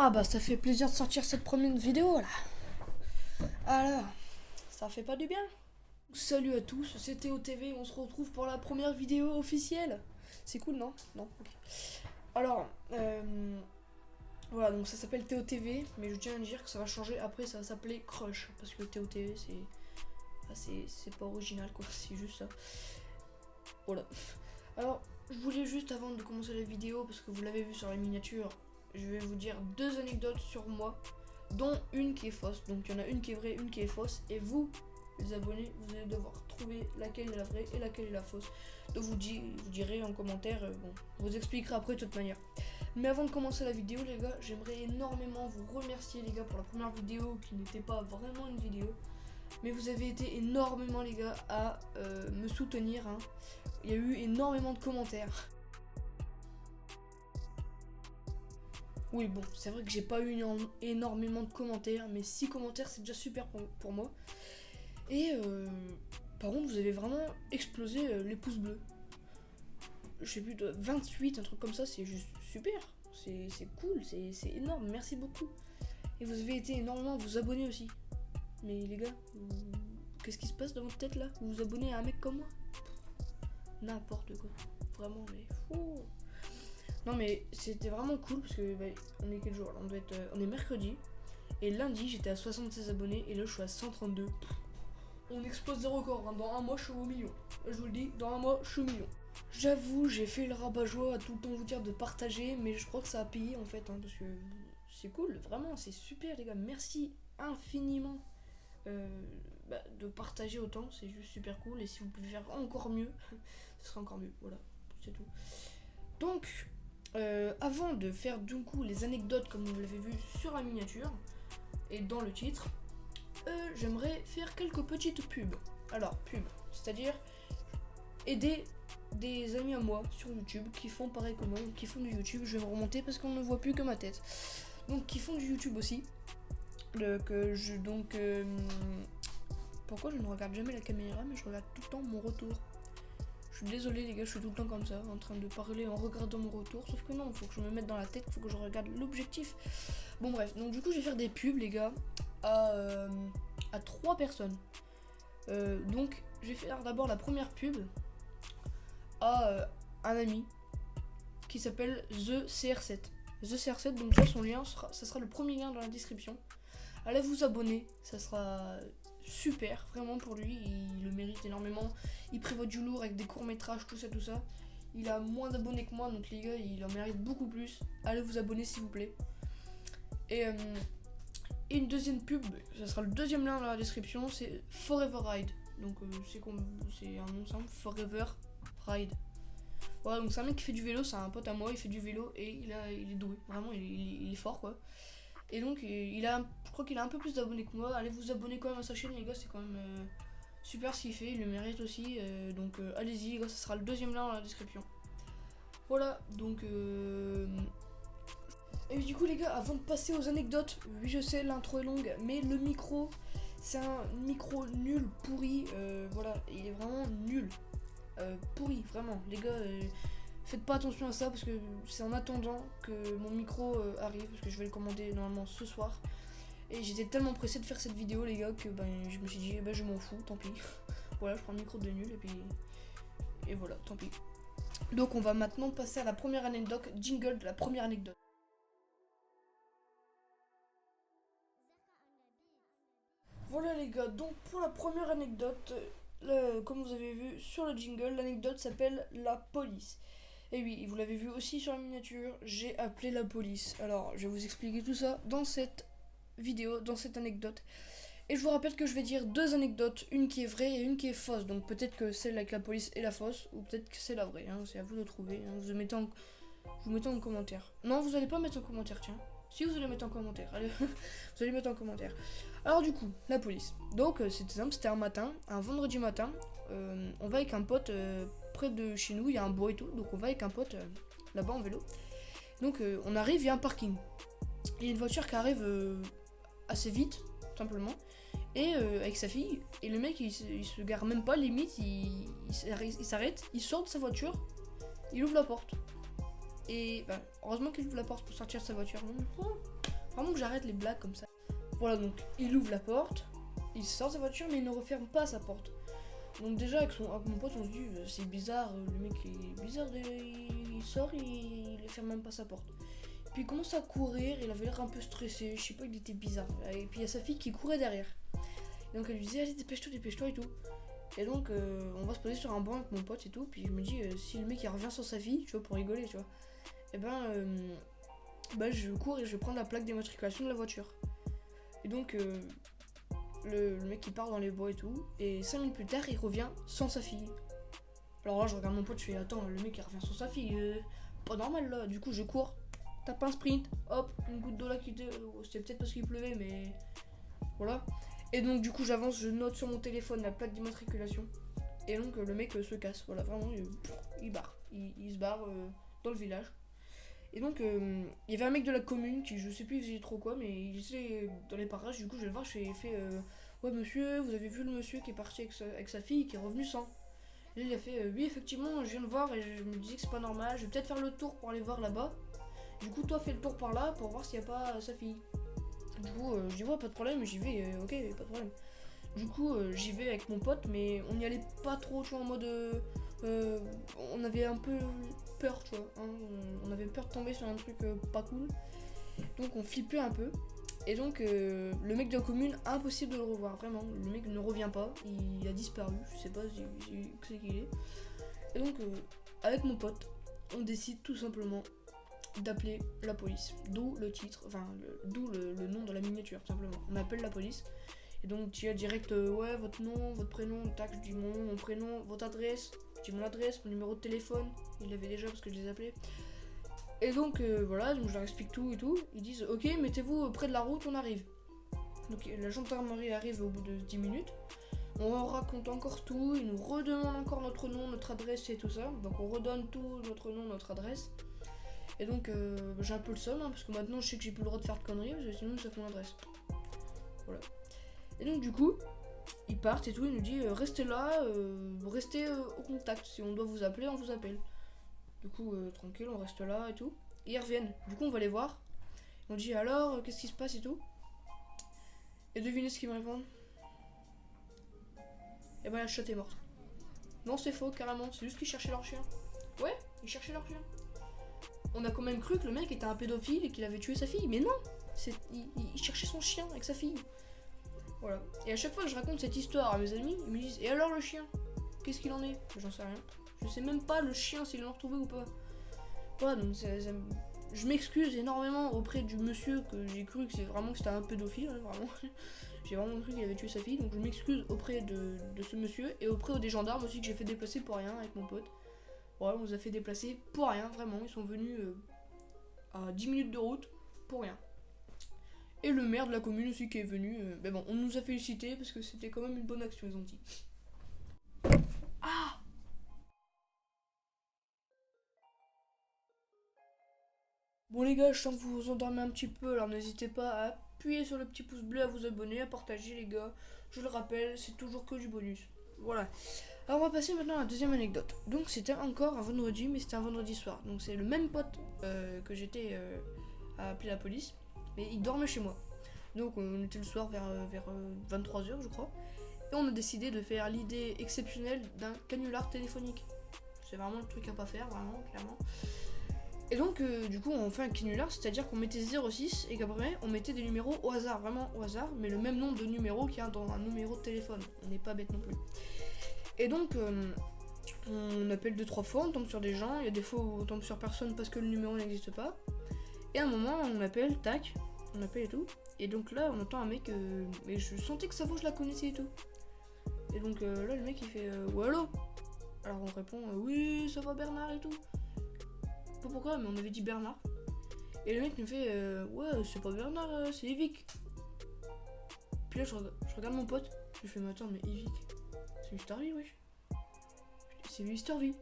Ah bah ça fait plaisir de sortir cette première vidéo là. Alors, ça fait pas du bien. Salut à tous, c'est Théo TV, on se retrouve pour la première vidéo officielle. C'est cool non? Non, ok. Alors, voilà, donc ça s'appelle Théo TV, mais je tiens à dire que ça va changer, après ça va s'appeler Crush, parce que Théo TV c'est pas original quoi, c'est juste ça. Voilà. Alors, je voulais juste avant de commencer la vidéo, parce que vous l'avez vu sur la miniature, je vais vous dire deux anecdotes sur moi, dont une qui est fausse. Donc il y en a une qui est vraie, une qui est fausse, et vous, les abonnés, vous allez devoir trouver laquelle est la vraie et laquelle est la fausse. Donc vous direz en commentaire, bon, je vous expliquerai après de toute manière. Mais avant de commencer la vidéo les gars, j'aimerais énormément vous remercier les gars pour la première vidéo qui n'était pas vraiment une vidéo. Mais vous avez été énormément les gars à me soutenir, hein. Il y a eu énormément de commentaires. Oui bon, c'est vrai que j'ai pas eu énormément de commentaires, mais 6 commentaires c'est déjà super pour moi. Et par contre vous avez vraiment explosé les pouces bleus. Je sais plus, de 28, un truc comme ça, c'est juste super. C'est cool, c'est énorme, merci beaucoup. Et vous avez été énormément à vous abonner aussi. Mais les gars, qu'est-ce qui se passe dans votre tête là? Vous vous abonnez à un mec comme moi? N'importe quoi, vraiment, mais fou. Non mais c'était vraiment cool parce que bah, on est quel jour là? On est mercredi. Et lundi j'étais à 76 abonnés et là je suis à 132. On explose des records, hein. Dans un mois je suis au million. Je vous le dis, dans un mois je suis au million. J'avoue, j'ai fait le rabat-joie à tout le temps vous dire de partager, mais je crois que ça a payé en fait, hein, parce que c'est cool, vraiment, c'est super les gars, merci infiniment de partager autant, c'est juste super cool, et si vous pouvez faire encore mieux, ce sera encore mieux, voilà, c'est tout. Donc, avant de faire du coup les anecdotes comme vous l'avez vu sur la miniature, et dans le titre, j'aimerais faire quelques petites pubs. Alors, pub, c'est-à-dire aider des amis à moi sur YouTube qui font pareil que moi, qui font du YouTube. Je vais me remonter parce qu'on ne voit plus que ma tête. Donc qui font du YouTube aussi. Pourquoi je ne regarde jamais la caméra, mais je regarde tout le temps mon retour. Je suis désolé les gars, je suis tout le temps comme ça, en train de parler en regardant mon retour. Sauf que non, il faut que je me mette dans la tête, il faut que je regarde l'objectif. Bon bref, donc du coup je vais faire des pubs les gars à 3 personnes. Donc je vais faire d'abord la première pub à un ami qui s'appelle The CR7. The CR7, donc déjà son lien, ça sera le premier lien dans la description. Allez vous abonner, ça sera super, vraiment pour lui, il le mérite énormément. Il prévoit du lourd avec des courts-métrages, tout ça. Il a moins d'abonnés que moi, donc les gars, il en mérite beaucoup plus. Allez vous abonner s'il vous plaît. Et une deuxième pub, ça sera le deuxième lien dans la description, c'est Forever Ride. Donc c'est un nom simple, Forever Ride. Voilà, donc c'est un mec qui fait du vélo, c'est un pote à moi, il fait du vélo et il est doué, vraiment il est fort quoi. Et donc je crois qu'il a un peu plus d'abonnés que moi. Allez vous abonner quand même à sa chaîne les gars, c'est quand même super ce qu'il fait, il le mérite aussi. Donc allez-y les gars, ça sera le deuxième lien dans la description. Voilà, donc et du coup les gars, avant de passer aux anecdotes, oui je sais l'intro est longue, mais le micro, c'est un micro nul, pourri, voilà, il est vraiment nul. Pourri, vraiment, les gars, faites pas attention à ça parce que c'est en attendant que mon micro arrive, parce que je vais le commander normalement ce soir. Et j'étais tellement pressé de faire cette vidéo les gars que je me suis dit je m'en fous, tant pis. Voilà, je prends le micro de nul et voilà, tant pis. Donc on va maintenant passer à la première anecdote, jingle de la première anecdote. Voilà les gars, donc pour la première anecdote, comme vous avez vu sur le jingle, l'anecdote s'appelle la police. Et oui, vous l'avez vu aussi sur la miniature, j'ai appelé la police. Alors, je vais vous expliquer tout ça dans cette vidéo, dans cette anecdote. Et je vous rappelle que je vais dire deux anecdotes, une qui est vraie et une qui est fausse. Donc peut-être que celle avec la police est la fausse, ou peut-être que c'est la vraie, hein. C'est à vous de trouver, hein. Vous mettez en commentaire. Non, vous allez pas mettre en commentaire, tiens. Si vous allez mettre en commentaire, allez, vous allez mettre en commentaire. Alors du coup, la police. Donc c'était simple, c'était un matin, un vendredi matin. On va avec un pote près de chez nous, il y a un bois et tout. Donc on va avec un pote là-bas en vélo. Donc on arrive, il y a un parking. Il y a une voiture qui arrive assez vite, tout simplement. Et avec sa fille. Et le mec il se gare même pas, limite, il s'arrête, il sort de sa voiture, il ouvre la porte. Et bah, heureusement qu'il ouvre la porte pour sortir de sa voiture. Vraiment que j'arrête les blagues comme ça. Voilà, donc il ouvre la porte, il sort de sa voiture, mais il ne referme pas sa porte. Donc déjà avec mon pote, on se dit c'est bizarre, le mec est bizarre, il sort, il ne ferme même pas sa porte. Puis il commence à courir, il avait l'air un peu stressé, je sais pas, il était bizarre. Et puis il y a sa fille qui courait derrière. Et donc elle lui disait allez dépêche-toi et tout. Et donc on va se poser sur un banc avec mon pote et tout. Puis je me dis si le mec il revient sur sa fille, tu vois, pour rigoler, tu vois. Et bah je cours et je prends la plaque d'immatriculation de la voiture. Et donc le mec il part dans les bois et tout. Et 5 minutes plus tard il revient sans sa fille. Alors là je regarde mon pote, je fais attends, le mec il revient sans sa fille, pas normal là. Du coup je cours, tape un sprint, hop, une goutte d'eau là qui était. C'était peut-être parce qu'il pleuvait mais voilà. Et donc du coup j'avance, je note sur mon téléphone la plaque d'immatriculation. Et donc le mec se casse, voilà, vraiment il barre. Il se barre dans le village. Et donc il y avait un mec de la commune qui je sais plus il faisait trop quoi, mais il était dans les parages. Du coup je vais le voir, je lui ai fait ouais monsieur, vous avez vu le monsieur qui est parti avec sa fille qui est revenu sans. Et il a fait oui effectivement je viens de voir et je me disais que c'est pas normal, je vais peut-être faire le tour pour aller voir là-bas. Du coup toi fais le tour par là pour voir s'il n'y a pas sa fille. Du coup je dis ouais pas de problème, j'y vais, ok pas de problème. Du coup j'y vais avec mon pote mais on n'y allait pas trop, tu vois, en mode on avait un peu peur, tu vois, hein, on avait peur de tomber sur un truc pas cool. Donc on flippait un peu. Et donc le mec de la commune, impossible de le revoir, vraiment. Le mec ne revient pas, il a disparu, je sais pas si c'est qu'il est. Et donc avec mon pote, on décide tout simplement d'appeler la police. D'où le titre, enfin d'où le nom de la miniature, tout simplement. On appelle la police. Et donc tu as direct ouais votre nom, votre prénom, tac, je dis mon nom, mon prénom, votre adresse, je dis mon adresse, mon numéro de téléphone, il l'avait déjà parce que je les appelais. Et donc voilà, donc je leur explique tout et tout. Ils disent ok mettez-vous près de la route, on arrive. Donc la gendarmerie arrive au bout de 10 minutes. On raconte encore tout, ils nous redemandent encore notre nom, notre adresse et tout ça. Donc on redonne tout, notre nom, notre adresse. Et donc j'ai un peu le seum hein, parce que maintenant je sais que j'ai plus le droit de faire de conneries parce que sinon ça fait mon adresse. Voilà. Et donc du coup, ils partent et tout, il nous dit restez là, restez au contact, si on doit vous appeler, on vous appelle. Du coup, tranquille, on reste là et tout. Et ils reviennent, du coup on va les voir. On dit alors, qu'est-ce qui se passe et tout. Et devinez ce qu'ils me répondent. Et ben la chatte est morte. Non c'est faux carrément, c'est juste qu'ils cherchaient leur chien. Ouais, ils cherchaient leur chien. On a quand même cru que le mec était un pédophile et qu'il avait tué sa fille, mais non, il cherchait son chien avec sa fille. Voilà. Et à chaque fois que je raconte cette histoire à mes amis, ils me disent et alors le chien, qu'est-ce qu'il en est? J'en sais rien. Je sais même pas le chien s'il l'a retrouvé ou pas. Voilà, donc je m'excuse énormément auprès du monsieur que j'ai cru que c'était un pédophile, hein, vraiment. J'ai vraiment cru qu'il avait tué sa fille, donc je m'excuse auprès de ce monsieur et auprès des gendarmes aussi que j'ai fait déplacer pour rien avec mon pote. Voilà, on nous a fait déplacer pour rien, vraiment. Ils sont venus à 10 minutes de route pour rien. Et le maire de la commune aussi qui est venu. Mais bon, on nous a félicité parce que c'était quand même une bonne action, ils ont dit. Ah! Bon les gars, je sens que vous vous endormez un petit peu, alors n'hésitez pas à appuyer sur le petit pouce bleu, à vous abonner, à partager les gars. Je le rappelle, c'est toujours que du bonus. Voilà. Alors on va passer maintenant à la deuxième anecdote. Donc c'était encore un vendredi, mais c'était un vendredi soir. Donc c'est le même pote que j'étais à appeler la police, mais il dormait chez moi. Donc on était le soir vers 23h je crois. Et on a décidé de faire l'idée exceptionnelle d'un canular téléphonique. C'est vraiment le truc à pas faire, vraiment, clairement. Et donc du coup on fait un canular, c'est-à-dire qu'on mettait 06 et qu'après on mettait des numéros au hasard, vraiment au hasard, mais le même nombre de numéros qu'il y a dans un numéro de téléphone. On n'est pas bête non plus. Et donc on appelle 2-3 fois, on tombe sur des gens, il y a des fois où on tombe sur personne parce que le numéro n'existe pas. Et à un moment on appelle, tac, on appelle et tout. Et donc là on entend un mec, mais je sentais que sa voix je la connaissais et tout. Et donc là le mec il fait ouais allô. Alors on répond oui ça va Bernard et tout. Pas pourquoi mais on avait dit Bernard. Et le mec nous fait ouais c'est pas Bernard, c'est Evic. Puis là je regarde mon pote, je lui fais mais attends mais Evic, c'est Mister V wesh. C'est Mister V.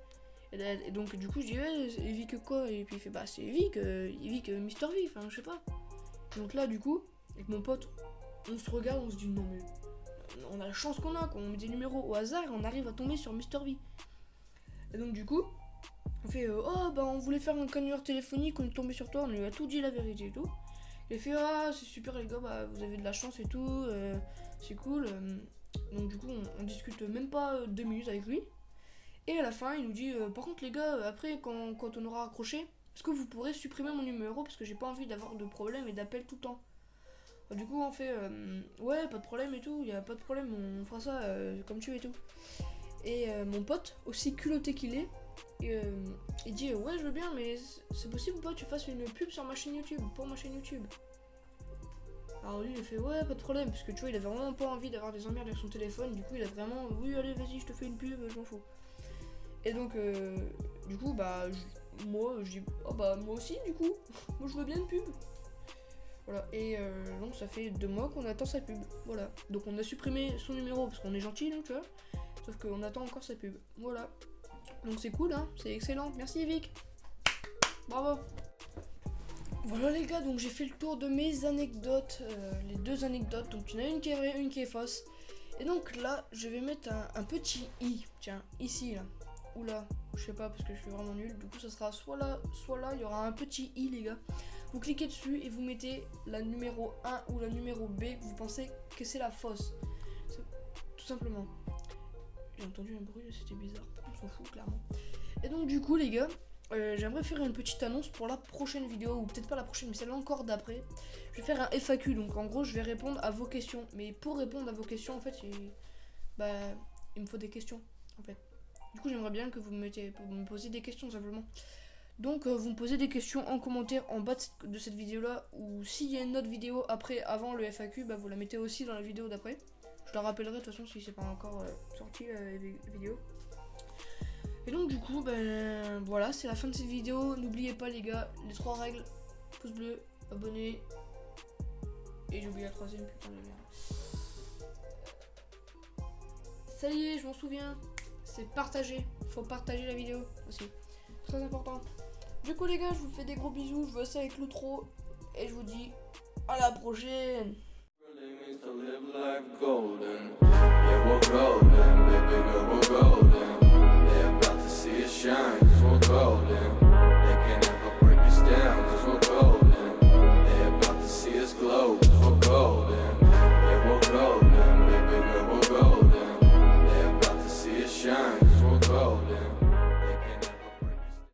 Et donc du coup je dis ouais Evic quoi. Et puis il fait bah c'est Evic, Evic Mister V, enfin je sais pas. Donc là du coup avec mon pote on se regarde, on se dit non mais on a la chance qu'on a, qu'on met des numéros au hasard et on arrive à tomber sur Mister V. Et donc du coup On fait oh bah on voulait faire un canular téléphonique, on est tombé sur toi, on lui a tout dit la vérité et tout. Il a fait ah c'est super les gars, bah vous avez de la chance et tout, c'est cool. Donc du coup on discute même pas 2 minutes avec lui. Et à la fin il nous dit par contre les gars, après quand on aura raccroché, est-ce que vous pourrez supprimer mon numéro parce que j'ai pas envie d'avoir de problème et d'appels tout le temps. Du coup on fait ouais pas de problème et tout, y a pas de problème, on fera ça comme tu veux et tout. Et mon pote, aussi culotté qu'il est, il dit ouais je veux bien mais c'est possible ou pas que tu fasses une pub sur ma chaîne YouTube, pour ma chaîne YouTube. Alors lui il a fait ouais pas de problème parce que tu vois il avait vraiment pas envie d'avoir des emmerdes avec son téléphone, du coup il a vraiment oui allez vas-y je te fais une pub, je m'en fous. Et donc du coup bah moi je dis oh bah moi aussi du coup, moi je veux bien une pub. Voilà, et donc ça fait 2 mois qu'on attend sa pub, voilà. Donc on a supprimé son numéro parce qu'on est gentil donc tu vois, sauf qu'on attend encore sa pub, voilà. Donc c'est cool hein, c'est excellent, merci Vic. Bravo. Voilà les gars, donc j'ai fait le tour de mes anecdotes, les 2 anecdotes, donc il y en a une qui est vraie, une qui est fausse. Et donc là, je vais mettre un petit i, tiens, ici là, ou là, je sais pas parce que je suis vraiment nul, du coup ça sera soit là, il y aura un petit i les gars. Vous cliquez dessus et vous mettez la numéro 1 ou la numéro B que vous pensez que c'est la fausse. Tout simplement. J'ai entendu un bruit, c'était bizarre, on s'en fout clairement. Et donc du coup les gars, j'aimerais faire une petite annonce pour la prochaine vidéo, ou peut-être pas la prochaine mais celle encore d'après. Je vais faire un FAQ, donc en gros je vais répondre à vos questions. Mais pour répondre à vos questions en fait, il me faut des questions en fait. Du coup j'aimerais bien que vous me posiez des questions simplement. Donc vous me posez des questions en commentaire en bas de cette vidéo là, ou s'il y a une autre vidéo avant le FAQ, bah vous la mettez aussi dans la vidéo d'après. Je la rappellerai de toute façon si c'est pas encore sorti la vidéo. Et donc du coup voilà, c'est la fin de cette vidéo. N'oubliez pas les gars, les 3 règles: pouce bleu, abonné, et j'ai oublié la 3ème, putain de merde. Ça y est, je m'en souviens, c'est partager. Faut partager la vidéo aussi, très important. Du coup les gars, je vous fais des gros bisous, je vous laisse avec l'outro et je vous dis à la prochaine.